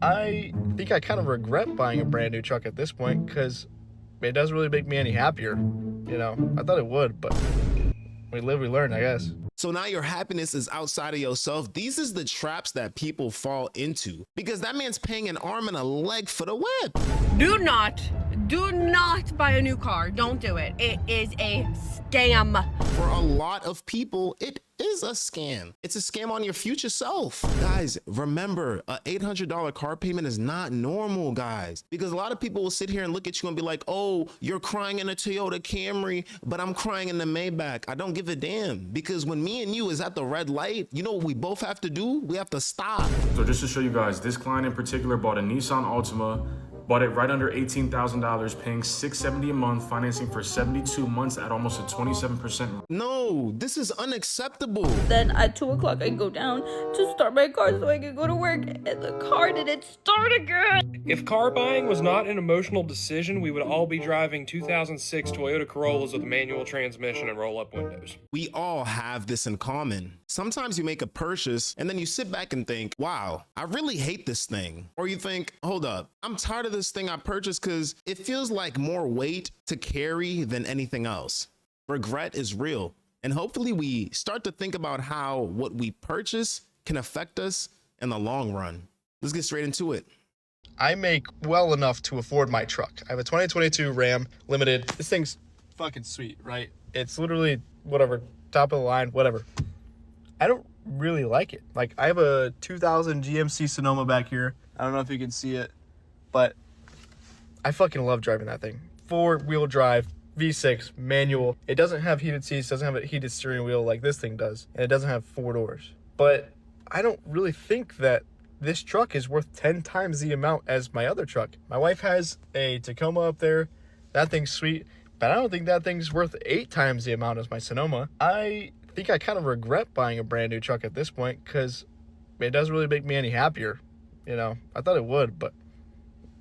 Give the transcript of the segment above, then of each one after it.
I think I kind of regret buying a brand new truck at this point because it doesn't really make me any happier. I thought it would, but we live, we learn, I guess. So now your happiness is outside of yourself. These is the traps that people fall into because that man's paying an arm and a leg for the whip. Do not buy a new car. Don't do it. It is a scam. For a lot of people, it is a scam. It's a scam on your future self. Guys, remember, a $800 car payment is not normal, guys, because a lot of people will sit here and look at you and be like, oh, you're crying in a Toyota Camry, but I'm crying in the Maybach. I don't give a damn, because when me and you is at the red light, you know what we both have to do? We have to stop. So just to show you guys, this client in particular bought a Nissan Altima, bought it right under $18,000, paying $670 a month, financing for 72 months at almost a 27%. No, this is unacceptable. Then at 2 o'clock, I go down to start my car so I can go to work, and the car didn't start again. If car buying was not an emotional decision, we would all be driving 2006 Toyota Corollas with a manual transmission and roll-up windows. We all have this in common. Sometimes you make a purchase and then you sit back and think, wow, I really hate this thing. Or you think, hold up, I'm tired of this thing I purchased because it feels like more weight to carry than anything else. Regret is real. And hopefully we start to think about how what we purchase can affect us in the long run. Let's get straight into it. I make well enough to afford my truck. I have a 2022 Ram Limited. This thing's fucking sweet, right? It's literally whatever, top of the line, whatever. I don't really like it. Like, I have a 2000 GMC Sonoma back here. I don't know if you can see it, but I fucking love driving that thing. 4-wheel drive, V6, manual. It doesn't have heated seats, doesn't have a heated steering wheel like this thing does, and it doesn't have 4 doors. But I don't really think that this truck is worth 10 times the amount as my other truck. My wife has a Tacoma up there. That thing's sweet, but I don't think that thing's worth 8 times the amount as my Sonoma. I think I kind of regret buying a brand new truck at this point because it doesn't really make me any happier. I thought it would, but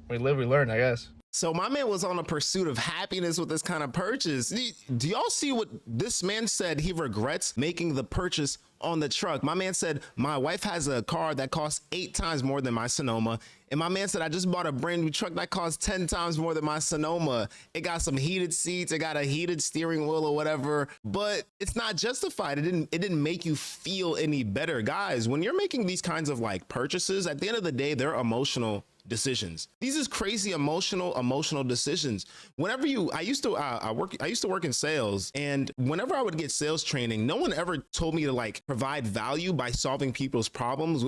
we live, we learn, I guess. So my man was on a pursuit of happiness with this kind of purchase. Do y'all see what this man said? He regrets making the purchase on the truck. My man said, my wife has a car that costs 8 times more than my Sonoma. And my man said, I just bought a brand new truck that costs 10 times more than my Sonoma. It got some heated seats. It got a heated steering wheel or whatever, but it's not justified. It didn't make you feel any better. Guys, when you're making these kinds of like purchases, at the end of the day, they're emotional decisions. These is crazy emotional decisions. Whenever I used to work in sales, and whenever I would get sales training, no one ever told me to like provide value by solving people's problems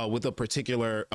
with a particular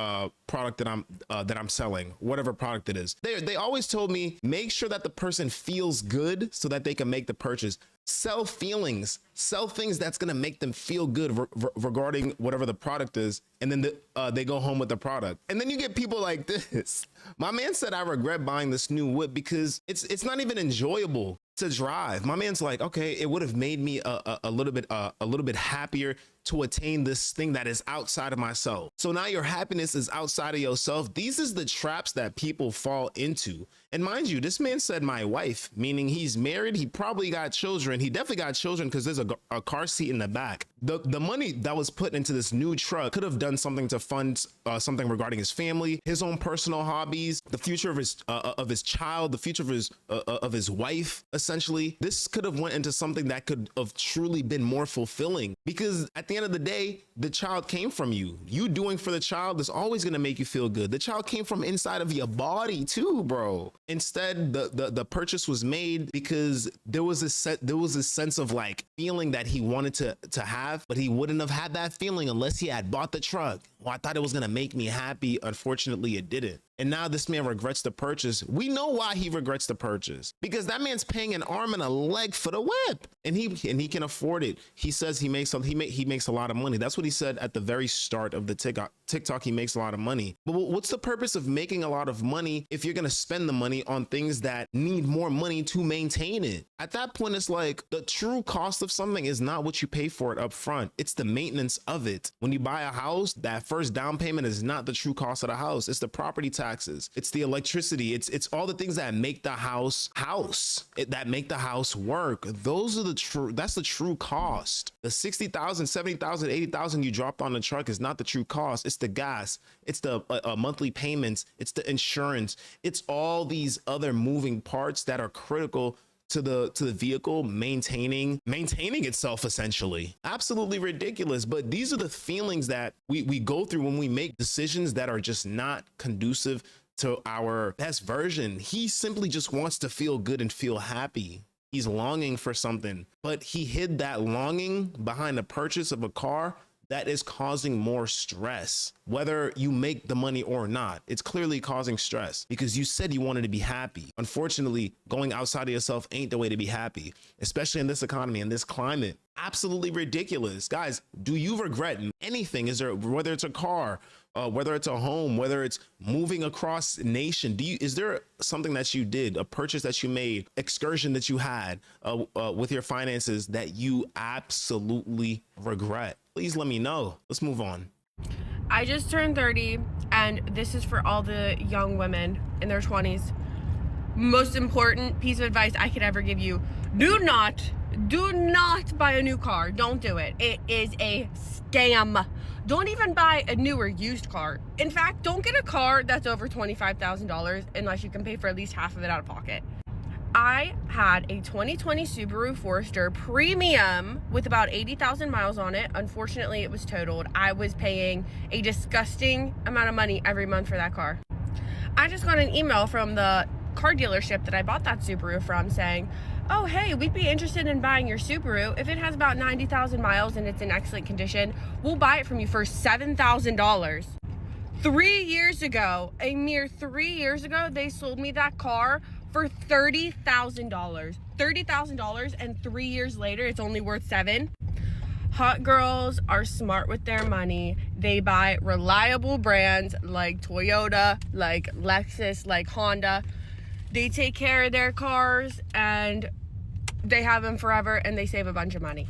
product that I'm selling, whatever product it is. They always told me, make sure that the person feels good so that they can make the purchase. Sell feelings, sell things that's gonna make them feel good regarding whatever the product is, and then they go home with the product. And then you get people like this. My man said, I regret buying this new whip because it's not even enjoyable to drive. My man's like, okay, it would have made me a little bit happier to attain this thing that is outside of myself. So now your happiness is outside of yourself. These is the traps that people fall into. And mind you, this man said my wife, meaning he's married. He probably got children. He definitely got children because there's a car seat in the back. The money that was put into this new truck could have done something to fund something regarding his family, his own personal hobbies, the future of his child, the future of his wife. Essentially, this could have went into something that could have truly been more fulfilling, because at the end of the day, the child came from you. You doing for the child is always going to make you feel good. The child came from inside of your body too, bro. Instead, the purchase was made because there was a sense of like feeling that he wanted to have, but he wouldn't have had that feeling unless he had bought the truck. Well, I thought it was going to make me happy. Unfortunately, it didn't. And now this man regrets the purchase. We know why he regrets the purchase, because that man's paying an arm and a leg for the whip, and he can afford it. He says he makes a lot of money. That's what he said at the very start of the TikTok. He makes a lot of money. But what's the purpose of making a lot of money if you're going to spend the money on things that need more money to maintain it? At that point, it's like the true cost of something is not what you pay for it up front. It's the maintenance of it. When you buy a house, that first down payment is not the true cost of the house. It's the property tax taxes, it's the electricity, it's all the things that make the house that make the house work. That's the true cost. The 60,000, 70,000, 80,000 you dropped on the truck is not the true cost. It's the gas, it's the monthly payments, it's the insurance, it's all these other moving parts that are critical to the vehicle maintaining itself, essentially. Absolutely ridiculous. But these are the feelings that we go through when we make decisions that are just not conducive to our best version. He simply just wants to feel good and feel happy. He's longing for something, but he hid that longing behind the purchase of a car that is causing more stress. Whether you make the money or not, it's clearly causing stress because you said you wanted to be happy. Unfortunately, going outside of yourself ain't the way to be happy, especially in this economy, in this climate. Absolutely ridiculous. Guys, do you regret anything? Whether it's a car, whether it's a home, whether it's moving across nation, is there something that you did, a purchase that you made, excursion that you had with your finances that you absolutely regret? Please let me know. Let's move on. I just turned 30, and this is for all the young women in their 20s. Most important piece of advice I could ever give you: do not buy a new car. Don't do it. It is a scam. Don't even buy a new or used car. In fact, don't get a car that's over $25,000 unless you can pay for at least half of it out of pocket. I had a 2020 Subaru Forester Premium with about 80,000 miles on it. Unfortunately, it was totaled. I was paying a disgusting amount of money every month for that car. I just got an email from the car dealership that I bought that Subaru from saying, oh, hey, we'd be interested in buying your Subaru. If it has about 90,000 miles and it's in excellent condition, we'll buy it from you for $7,000. 3 years ago, a mere 3 years ago, they sold me that car for $30,000. $30,000, and 3 years later, it's only worth $7,000. Hot girls are smart with their money. They buy reliable brands like Toyota, like Lexus, like Honda. They take care of their cars and they have them forever, and they save a bunch of money.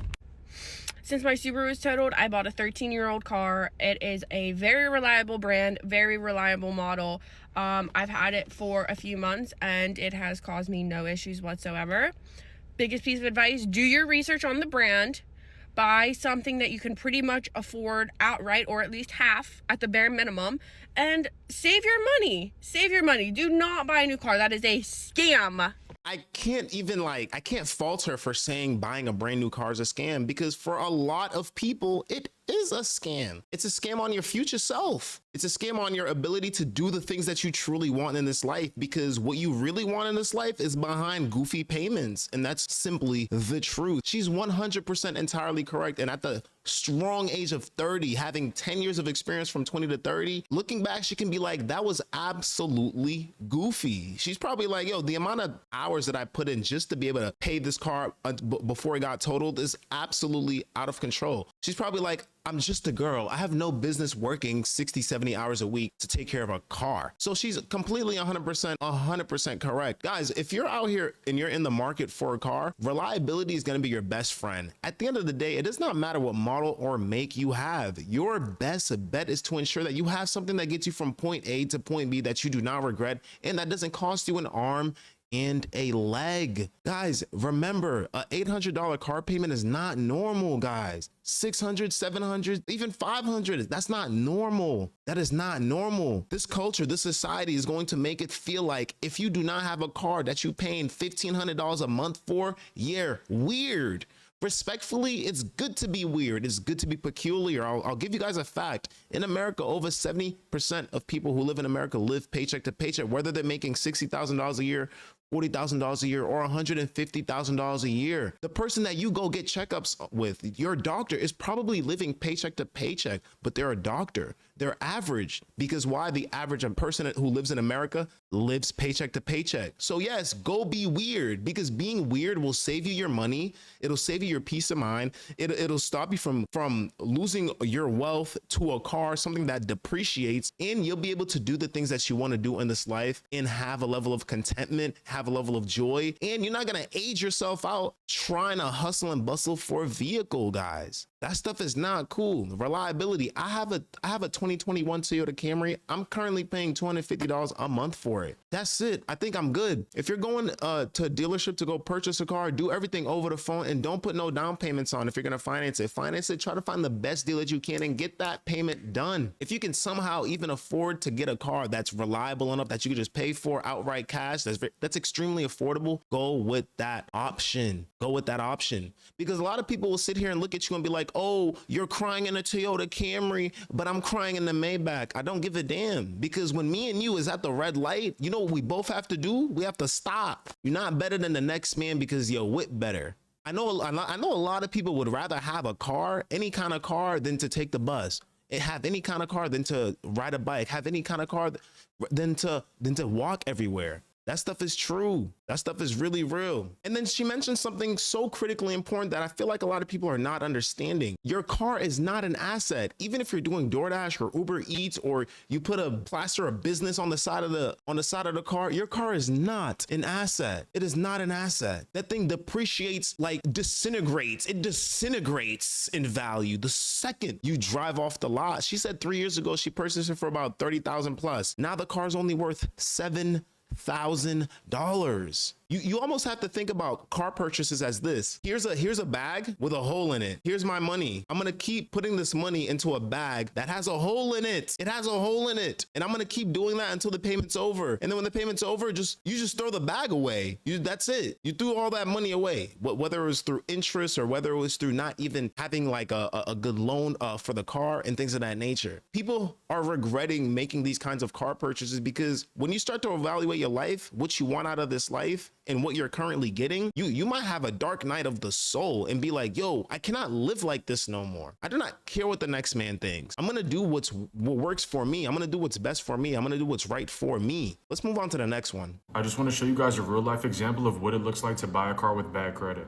Since my Subaru is totaled, I bought a 13-year-old car. It is a very reliable brand, very reliable model. I've had it for a few months and it has caused me no issues whatsoever. Biggest piece of advice: do your research on the brand. Buy something that you can pretty much afford outright, or at least half at the bare minimum, and save your money. Save your money. Do not buy a new car. That is a scam. I can't fault her for saying buying a brand new car is a scam, because for a lot of people, it is a scam. It's a scam on your future self. It's a scam on your ability to do the things that you truly want in this life, because what you really want in this life is behind goofy payments. And that's simply the truth. She's 100% entirely correct. And at the strong age of 30, having 10 years of experience from 20 to 30, looking back, she can be like, that was absolutely goofy. She's probably like, yo, the amount of hours that I put in just to be able to pay this car before it got totaled is absolutely out of control. She's probably like, I'm just a girl. I have no business working 60, 70 hours a week to take care of a car. So she's completely 100% correct. Guys, if you're out here and you're in the market for a car, reliability is going to be your best friend. At the end of the day, it does not matter what model or make you have. Your best bet is to ensure that you have something that gets you from point A to point B that you do not regret, and that doesn't cost you an arm and a leg. Guys, remember, a $800 car payment is not normal, guys. 600, 700, even 500, that's not normal. That is not normal. This culture, this society is going to make it feel like if you do not have a car that you're paying $1,500 a month for, you're weird. Respectfully, it's good to be weird. It's good to be peculiar. I'll give you guys a fact. In America, over 70% of people who live in America live paycheck to paycheck, whether they're making $60,000 a year, $40,000 a year, or $150,000 a year. The person that you go get checkups with, your doctor, is probably living paycheck to paycheck, but they're a doctor. They're average, because why? The average person who lives in America lives paycheck to paycheck. So yes, go be weird, because being weird will save you your money. It'll save you your peace of mind. It'll stop you from losing your wealth to a car, something that depreciates, and you'll be able to do the things that you want to do in this life and have a level of contentment, have a level of joy, and you're not going to age yourself out trying to hustle and bustle for a vehicle, guys. That stuff is not cool. Reliability. I have a 2021 Toyota Camry. I'm currently paying $250 a month for it. That's it. I think I'm good. If you're going to a dealership to go purchase a car, do everything over the phone and don't put no down payments on. If you're gonna finance it, try to find the best deal that you can and get that payment done. If you can somehow even afford to get a car that's reliable enough that you can just pay for outright cash, that's extremely affordable, go with that option. Go with that option. Because a lot of people will sit here and look at you and be like, oh, you're crying in a Toyota Camry, but I'm crying in the Maybach. I don't give a damn. Because when me and you is at the red light, you know what we both have to do? We have to stop. You're not better than the next man because your whip better. I know a lot of people would rather have a car, any kind of car, than to take the bus. Have any kind of car than to ride a bike. Have any kind of car than to walk everywhere. That stuff is true. That stuff is really real. And then she mentioned something so critically important that I feel like a lot of people are not understanding. Your car is not an asset. Even if you're doing DoorDash or Uber Eats, or you put a plaster of business on the side of the car, your car is not an asset. It is not an asset. That thing depreciates, like disintegrates. It disintegrates in value the second you drive off the lot. She said 3 years ago she purchased it for about $30,000 plus. Now the car's only worth $7,000. You almost have to think about car purchases as this. Here's a bag with a hole in it. Here's my money. I'm gonna keep putting this money into a bag that has a hole in it. It has a hole in it. And I'm gonna keep doing that until the payment's over. And then when the payment's over, you just throw the bag away. That's it. You threw all that money away. Whether it was through interest or whether it was through not even having like a good loan for the car and things of that nature. People are regretting making these kinds of car purchases because when you start to evaluate your life, what you want out of this life, and what you're currently getting, you might have a dark night of the soul and be like, yo, I cannot live like this no more. I do not care what the next man thinks. I'm gonna do what works for me. I'm gonna do what's best for me. I'm gonna do what's right for me. Let's move on to the next one. I just want to show you guys a real life example of what it looks like to buy a car with bad credit.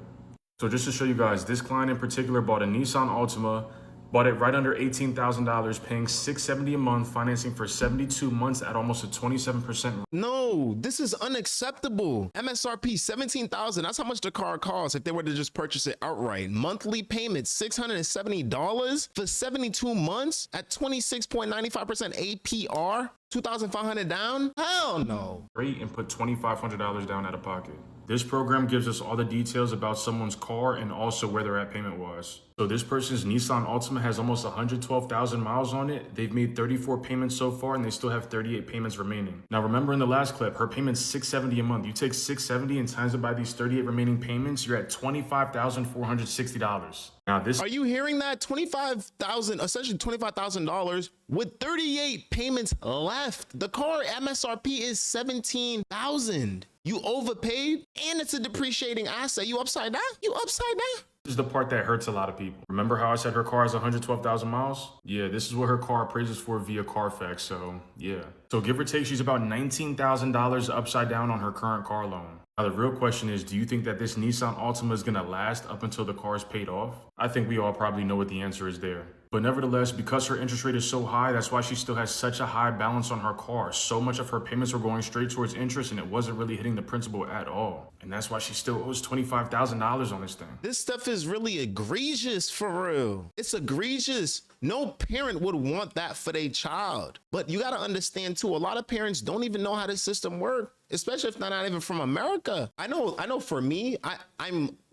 So just to show you guys, this client in particular bought a Nissan Altima, bought it right under $18,000, paying $670 a month, financing for 72 months at almost a 27%. No, this is unacceptable. MSRP $17,000. That's how much the car costs if they were to just purchase it outright. Monthly payment $670 for 72 months at 26.95% APR. 2,500 down? Hell no. Rate and put $2,500 down out of pocket. This program gives us all the details about someone's car and also where they're at payment-wise. So this person's Nissan Altima has almost 112,000 miles on it. They've made 34 payments so far and they still have 38 payments remaining. Now remember in the last clip, her payment's $670 a month. You take $670 and times it by these 38 remaining payments, you're at $25,460. Now this— Are you hearing that? $25,000, essentially $25,000 with 38 payments left. The car MSRP is $17,000. You overpaid and it's a depreciating asset. You upside down? You upside down? This is the part that hurts a lot of people. Remember how I said her car has 112,000 miles? Yeah, this is what her car appraises for via Carfax, so yeah. So give or take, she's about $19,000 upside down on her current car loan. Now the real question is, do you think that this Nissan Altima is gonna last up until the car is paid off? I think we all probably know what the answer is there. But nevertheless, because her interest rate is so high, that's why she still has such a high balance on her car. So much of her payments were going straight towards interest and it wasn't really hitting the principal at all. And that's why she still owes $25,000 on this thing. This stuff is really egregious for real. It's egregious. No parent would want that for their child. But you gotta understand too, a lot of parents don't even know how this system works, especially if they're not even from America. I know for me,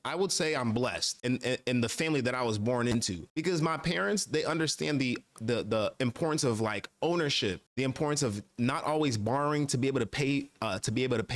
I would say I'm blessed in the family that I was born into, because my parents, they understand the importance of like ownership, the importance of not always borrowing to be able to pay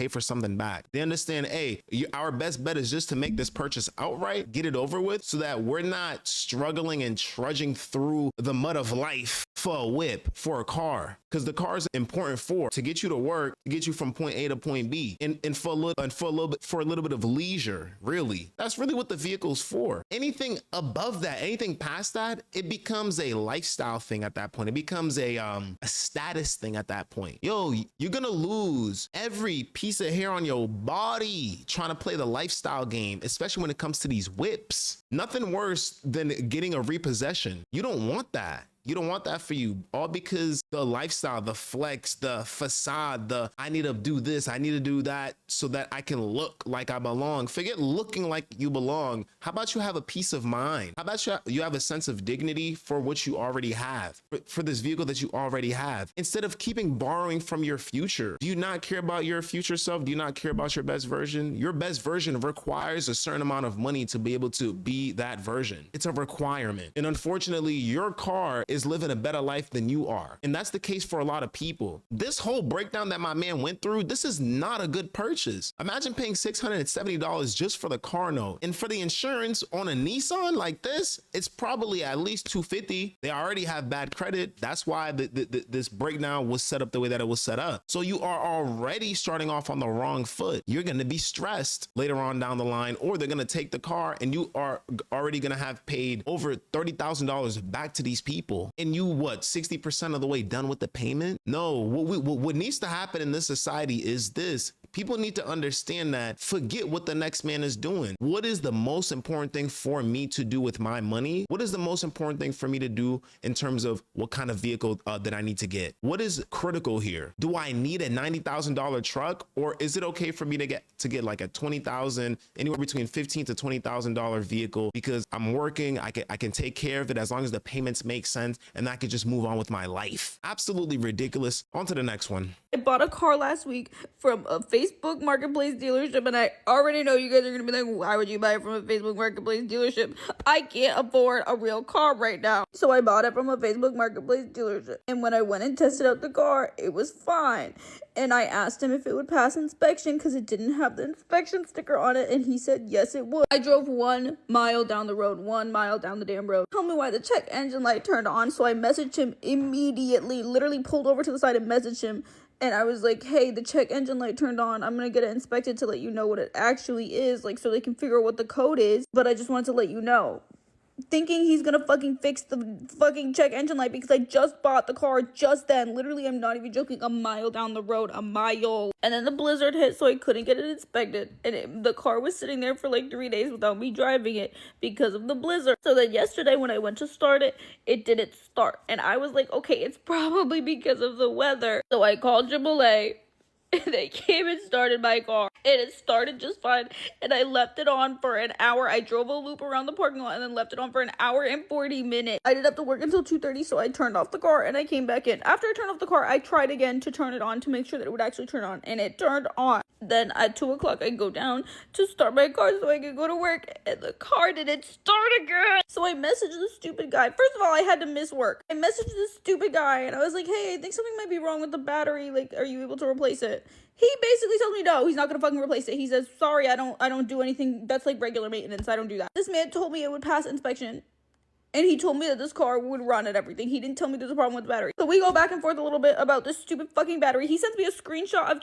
for something back. They understand, hey, our best bet is just to make this purchase outright, get it over with, so that we're not struggling and trudging through the mud of life for a whip, for a car, because the car is important to get you to work, to get you from point A to point B, and for a little bit of leisure, really. That's really what the vehicle's for. Anything above that, anything past that, it becomes a lifestyle thing at that point. It becomes a status thing at that point. Yo, you're gonna lose every piece of hair on your body trying to play the lifestyle game, especially when it comes to these whips. Nothing worse than getting a repossession. You don't want that. You don't want that for you. All because the lifestyle, the flex, the facade, the I need to do this, I need to do that so that I can look like I belong. Forget looking like you belong. How about you have a peace of mind? How about you have a sense of dignity for what you already have, for this vehicle that you already have, instead of keeping borrowing from your future? Do you not care about your future self? Do you not care about your best version? Your best version requires a certain amount of money to be able to be that version. It's a requirement. And unfortunately, your car is living a better life than you are. And that's the case for a lot of people. This whole breakdown that my man went through, this is not a good purchase. Imagine paying $670 just for the car note. And for the insurance on a Nissan like this, it's probably at least $250. They already have bad credit. That's why this breakdown was set up the way that it was set up. So you are already starting off on the wrong foot. You're going to be stressed later on down the line, or they're going to take the car and you are already going to have paid over $30,000 back to these people. And you, what, 60% of the way done with the payment? No, what needs to happen in this society is this. People need to understand that forget what the next man is doing. What is the most important thing for me to do with my money? What is the most important thing for me to do in terms of what kind of vehicle that I need to get? What is critical here? Do I need a $90,000 truck, or is it okay for me to get like a $20,000, anywhere between $15,000 to $20,000 vehicle, because I'm working, I can take care of it as long as the payments make sense, and I could just move on with my life? Absolutely ridiculous. On to the next one. I bought a car last week from a Facebook Marketplace dealership, and I already know you guys are going to be like, why would you buy it from a Facebook Marketplace dealership? I can't afford a real car right now. So I bought it from a Facebook Marketplace dealership, and when I went and tested out the car, it was fine. And I asked him if it would pass inspection because it didn't have the inspection sticker on it, and he said yes it would. I drove 1 mile down the road, 1 mile down the damn road. Tell me why the check engine light turned on, so I messaged him immediately, literally pulled over to the side and messaged him. And I was like, hey, the check engine light turned on. I'm going to get it inspected to let you know what it actually is, like, so they can figure out what the code is. But I just wanted to let you know. Thinking he's going to fucking fix the fucking check engine light because I just bought the car just then. Literally, I'm not even joking, 1 mile down the road, 1 mile. And then the blizzard hit, so I couldn't get it inspected. And the car was sitting there for like 3 days without me driving it because of the blizzard. So then yesterday when I went to start it, it didn't start. And I was like, okay, it's probably because of the weather. So I called AAA. And they came and started my car. And it started just fine. And I left it on for an hour. I drove a loop around the parking lot and then left it on for an hour and 40 minutes. I didn't have to work until 2:30, so I turned off the car and I came back in. After I turned off the car, I tried again to turn it on to make sure that it would actually turn on. And it turned on. Then at 2 o'clock, I go down to start my car so I could go to work. And the car didn't start again. So I messaged the stupid guy. First of all, I had to miss work. I messaged this stupid guy and I was like, hey, I think something might be wrong with the battery. Like, are you able to replace it? He basically tells me no, he's not gonna fucking replace it. He says, sorry, I don't do anything. That's like regular maintenance. I don't do that. This man told me it would pass inspection. And he told me that this car would run at everything. He didn't tell me there's a problem with the battery. So we go back and forth a little bit about this stupid fucking battery. He sends me a screenshot of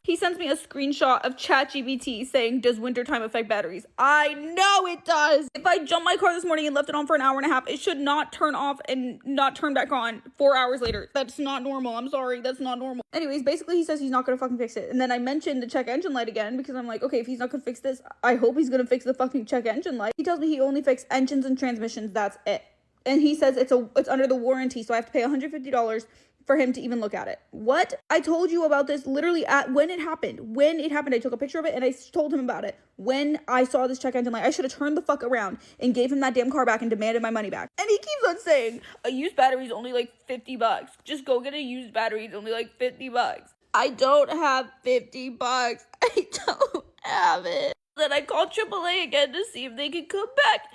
He sends me a screenshot of ChatGPT saying, does wintertime affect batteries? I know it does. If I jumped my car this morning and left it on for an hour and a half, it should not turn off and not turn back on 4 hours later. That's not normal. I'm sorry. That's not normal. Anyways, basically he says he's not gonna fucking fix it. And then I mentioned the check engine light again because I'm like, okay, if he's not gonna fix this, I hope he's gonna fix the fucking check engine light. He tells me he only fixed engines and transmissions. That's it. And he says it's under the warranty, so I have to pay $150 for him to even look at it. What? I told you about this literally when it happened. When it happened, I took a picture of it and I told him about it. When I saw this check engine light, I should have turned the fuck around and gave him that damn car back and demanded my money back. And he keeps on saying, a used battery is only like $50. Just go get a used battery. It's only like $50. I don't have $50. I don't have it. Then I called AAA again to see if they could come back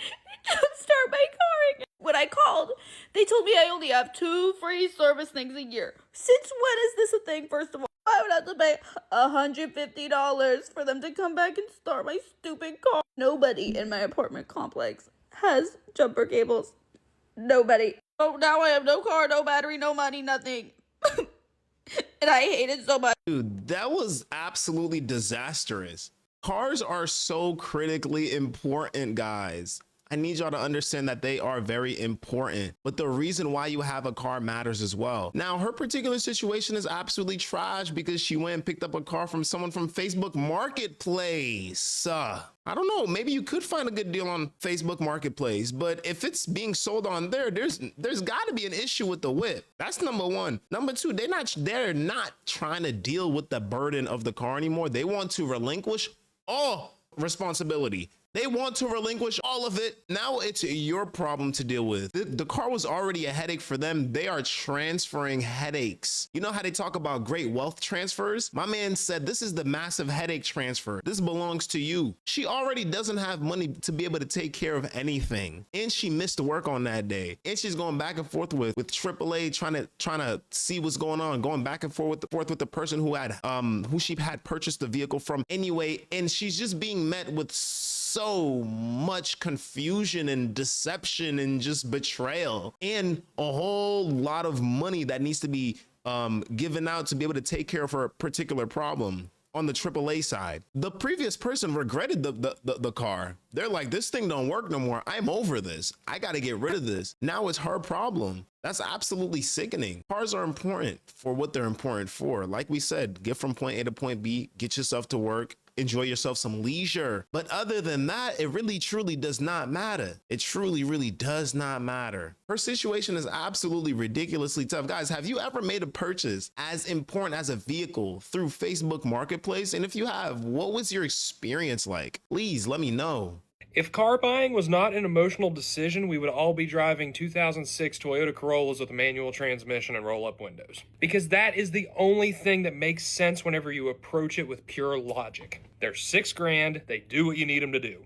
and start my car again. When I called, they told me I only have 2 free service things a year. Since when is this a thing, first of all? I would have to pay $150 for them to come back and start my stupid car. Nobody in my apartment complex has jumper cables. Nobody. Oh, now I have no car, no battery, no money, nothing. And I hate it so much. Dude, that was absolutely disastrous. Cars are so critically important, guys. I need y'all to understand that they are very important, but the reason why you have a car matters as well. Now, her particular situation is absolutely trash because she went and picked up a car from someone from Facebook Marketplace. I don't know, maybe you could find a good deal on Facebook Marketplace, but if it's being sold on there, there's got to be an issue with the whip. That's number one. Number two, they're not trying to deal with the burden of the car anymore. They want to relinquish all responsibility. They want to relinquish all of it. Now it's your problem to deal with. The car was already a headache for them. They are transferring headaches. You know how they talk about great wealth transfers? My man said, this is the massive headache transfer. This belongs to you. She already doesn't have money to be able to take care of anything. And she missed work on that day. And she's going back and forth with AAA, trying to see what's going on, going back and forth with the person who she had purchased the vehicle from anyway. And she's just being met with so much confusion and deception and just betrayal and a whole lot of money that needs to be given out to be able to take care of her particular problem. On the AAA side, the previous person regretted the car. They're like, this thing don't work no more. I'm over this. I got to get rid of this. Now it's her problem. That's absolutely sickening. Cars are important for what they're important for. Like we said, get from point A to point B, get yourself to work, enjoy yourself some leisure. But other than that, it really truly does not matter. It truly, really does not matter. Her situation is absolutely ridiculously tough. Guys, have you ever made a purchase as important as a vehicle through Facebook Marketplace? And if you have, what was your experience like? Please let me know. If car buying was not an emotional decision, we would all be driving 2006 Toyota Corollas with a manual transmission and roll-up windows. Because that is the only thing that makes sense whenever you approach it with pure logic. They're $6,000, they do what you need them to do.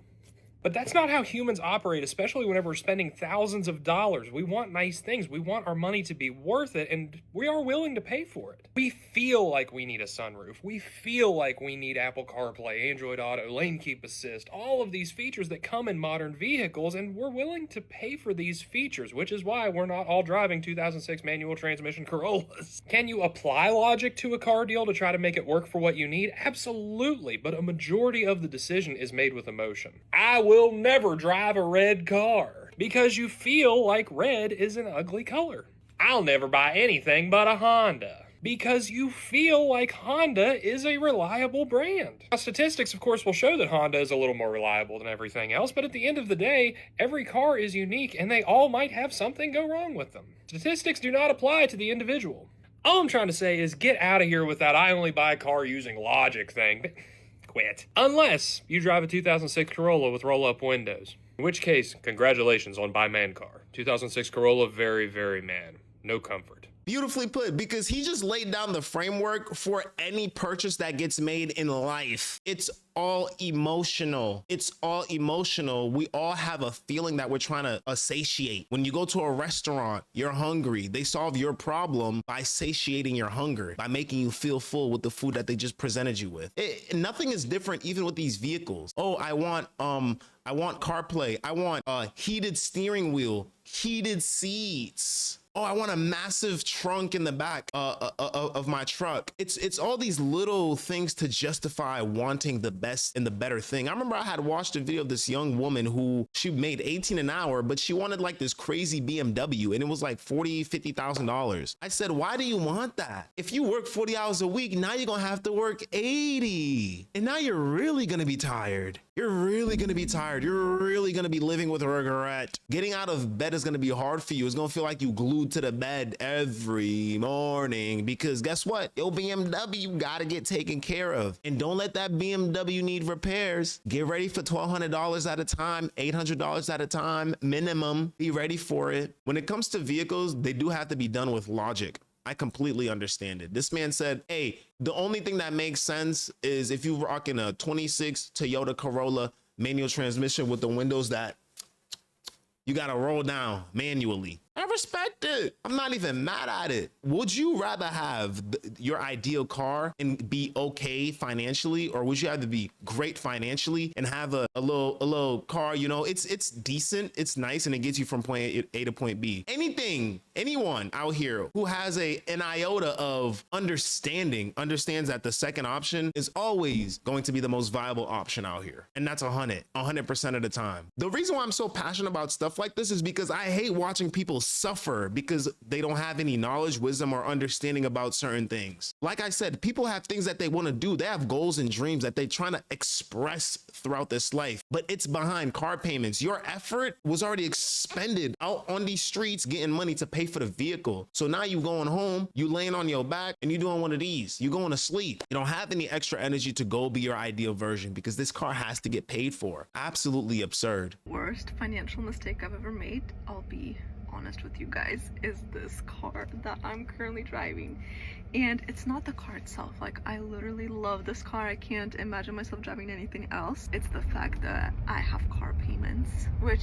But that's not how humans operate, especially whenever we're spending thousands of dollars. We want nice things. We want our money to be worth it, and we are willing to pay for it. We feel like we need a sunroof. We feel like we need Apple CarPlay, Android Auto, lane keep assist, all of these features that come in modern vehicles, and we're willing to pay for these features, which is why we're not all driving 2006 manual transmission Corollas. Can you apply logic to a car deal to try to make it work for what you need? Absolutely, but a majority of the decision is made with emotion. I will never drive a red car because you feel like red is an ugly color. I'll never buy anything but a Honda because you feel like Honda is a reliable brand. Now, statistics, of course, will show that Honda is a little more reliable than everything else, but at the end of the day, every car is unique and they all might have something go wrong with them. Statistics do not apply to the individual. All I'm trying to say is get out of here with that I only buy a car using logic thing. Quit. Unless you drive a 2006 Corolla with roll-up windows. In which case, congratulations on buy man car. 2006 Corolla, very, very man. No comfort. Beautifully put, because he just laid down the framework for any purchase that gets made in life. It's all emotional. It's all emotional. We all have a feeling that we're trying to satiate. When you go to a restaurant, you're hungry. They solve your problem by satiating your hunger, by making you feel full with the food that they just presented you with. Nothing is different even with these vehicles. Oh, I want CarPlay. I want a heated steering wheel, heated seats. Oh, I want a massive trunk in the back of my truck. It's all these little things to justify wanting the best and the better thing. I remember I had watched a video of this young woman who she made 18 an hour, but she wanted like this crazy BMW and it was like $40,000-$50,000. I said, why do you want that? If you work 40 hours a week, now you're gonna have to work 80. And now you're really gonna be tired. You're really gonna be tired. You're really gonna be living with regret. Getting out of bed is gonna be hard for you. It's gonna feel like you glued to the bed every morning because guess what? Your BMW gotta get taken care of. And don't let that BMW need repairs. Get ready for $1,200 at a time, $800 at a time, minimum. Be ready for it. When it comes to vehicles, they do have to be done with logic. I completely understand it. This man said, hey, the only thing that makes sense is if you're rocking a 26 Toyota Corolla manual transmission with the windows that you got to roll down manually. I respect it. I'm not even mad at it. Would you rather have your ideal car and be okay financially, or would you rather be great financially and have a little car? You know, it's decent, it's nice, and it gets you from point A to point B. Anyone out here who has an iota of understands that the second option is always going to be the most viable option out here, and that's 100% of the time. The reason why I'm so passionate about stuff like this is because I hate watching people suffer because they don't have any knowledge, wisdom, or understanding about certain things. Like I said, people have things that they want to do. They have goals and dreams that they're trying to express throughout this life, but it's behind car payments. Your effort was already expended out on these streets getting money to pay for the vehicle. So now you going home, you laying on your back, and you doing one of these. You going to sleep. You don't have any extra energy to go be your ideal version because this car has to get paid for. Absolutely absurd. Worst financial mistake I've ever made, I'll be honest with you guys, is this car that I'm currently driving. And it's not the car itself. Like, I literally love this car. I can't imagine myself driving anything else. It's the fact that I have car payments, which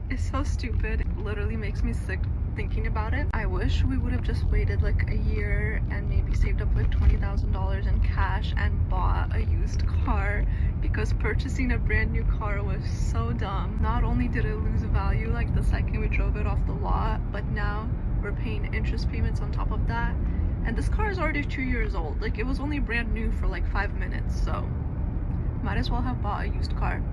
is so stupid. It literally makes me sick thinking about it. I wish we would have just waited like a year and maybe saved up like $20,000 in cash and bought a used car, because purchasing a brand new car was so dumb. Not only did it lose value like the second we drove it off the lot, but now we're paying interest payments on top of that. And this car is already 2 years old. Like, it was only brand new for like 5 minutes, so might as well have bought a used car.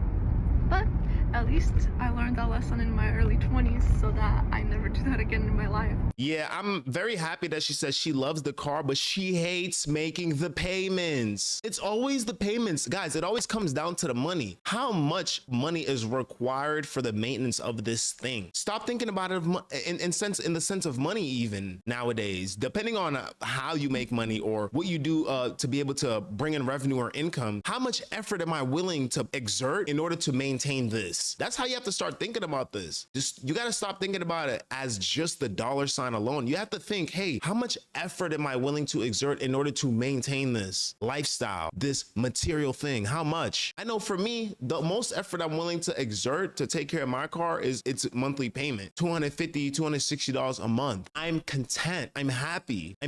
But at least I learned that lesson in my early 20s so that I never do that again in my life. Yeah, I'm very happy that she says she loves the car, but she hates making the payments. It's always the payments. Guys, it always comes down to the money. How much money is required for the maintenance of this thing? Stop thinking about it in the sense of money even nowadays. Depending on how you make money or what you do to be able to bring in revenue or income, how much effort am I willing to exert in order to maintain this? That's how you have to start thinking about this. You got to stop thinking about it as just the dollar sign alone. You have to think, hey, how much effort am I willing to exert in order to maintain this lifestyle, this material thing? How much? I know for me, the most effort I'm willing to exert to take care of my car is its monthly payment, $250, $260 a month. I'm content. I'm happy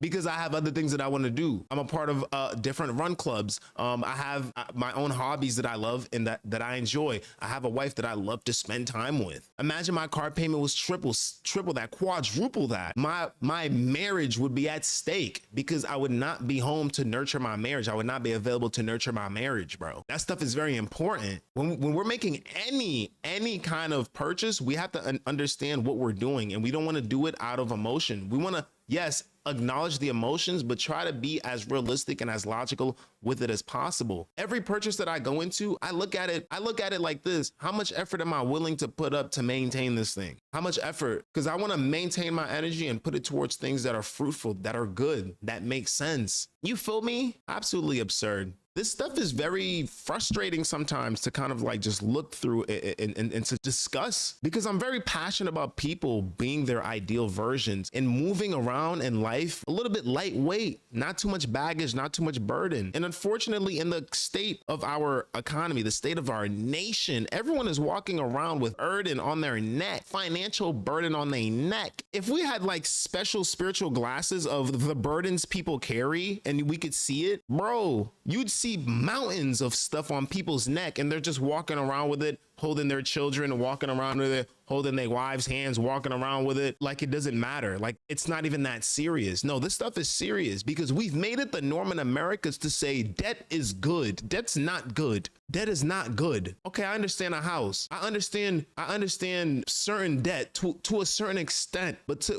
because I have other things that I want to do. I'm a part of different run clubs. I have my own hobbies that I love and that I enjoy. I have a wife that I love to spend time with. Imagine my car payment was triple that, quadruple that. My marriage would be at stake because I would not be home to nurture my marriage. I would not be available to nurture my marriage, bro. That stuff is very important. When we're making any kind of purchase, we have to understand what we're doing, and we don't want to do it out of emotion. We want to, yes, acknowledge the emotions, but try to be as realistic and as logical with it as possible. Every purchase that I go into, I look at it like this. How much effort am I willing to put up to maintain this thing? How much effort? Because I want to maintain my energy and put it towards things that are fruitful, that are good, that make sense. You feel me? Absolutely absurd. This stuff is very frustrating sometimes to kind of like just look through and to discuss, because I'm very passionate about people being their ideal versions and moving around in life a little bit lightweight, not too much baggage, not too much burden. And unfortunately, in the state of our economy, the state of our nation, everyone is walking around with burden on their neck, financial burden on their neck. If we had like special spiritual glasses of the burdens people carry and we could see it, bro, you'd see mountains of stuff on people's neck, and they're just walking around with it, holding their children, walking around with it, holding their wives' hands, walking around with it like it doesn't matter. Like it's not even that serious. No, this stuff is serious because we've made it the norm in America to say debt is good. Debt's not good. Debt is not good. Okay, I understand a house. I understand certain debt to a certain extent, but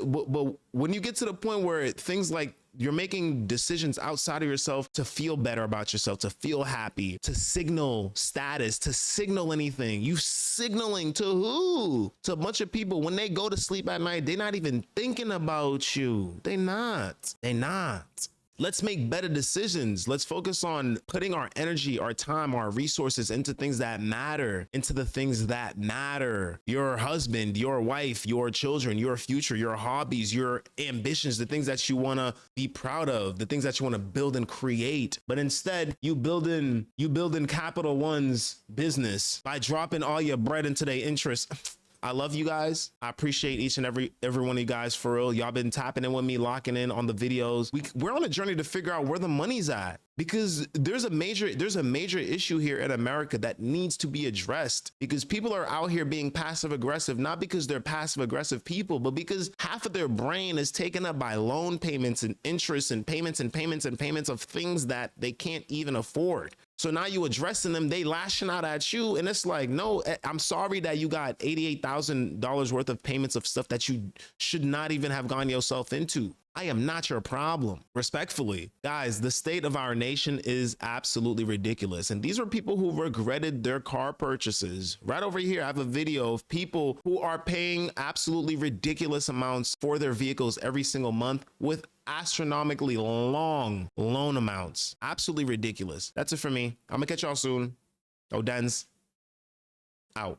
when you get to the point where things like you're making decisions outside of yourself to feel better about yourself, to feel happy, to signal status, to signal anything. You signaling to who? To a bunch of people. When they go to sleep at night, they're not even thinking about you. They not. Let's make better decisions. Let's focus on putting our energy, our time, our resources into things that matter, into the things that matter. Your husband, your wife, your children, your future, your hobbies, your ambitions, the things that you want to be proud of, the things that you want to build and create. But instead, you build in Capital One's business by dropping all your bread into their interest. I love you guys. I appreciate each and every one of you guys, for real. Y'all been tapping in with me, locking in on the videos. We're on a journey to figure out where the money's at, because there's a major issue here in America that needs to be addressed, because people are out here being passive aggressive, not because they're passive aggressive people, but because half of their brain is taken up by loan payments and interest and payments and payments and payments of things that they can't even afford. So now you addressing them, they lashing out at you. And it's like, no, I'm sorry that you got $88,000 worth of payments of stuff that you should not even have gone yourself into. I am not your problem. Respectfully, guys, the state of our nation is absolutely ridiculous. And these are people who regretted their car purchases. Right over here, I have a video of people who are paying absolutely ridiculous amounts for their vehicles every single month with astronomically long loan amounts. Absolutely ridiculous. That's it for me. I'm gonna catch y'all soon. Odens out.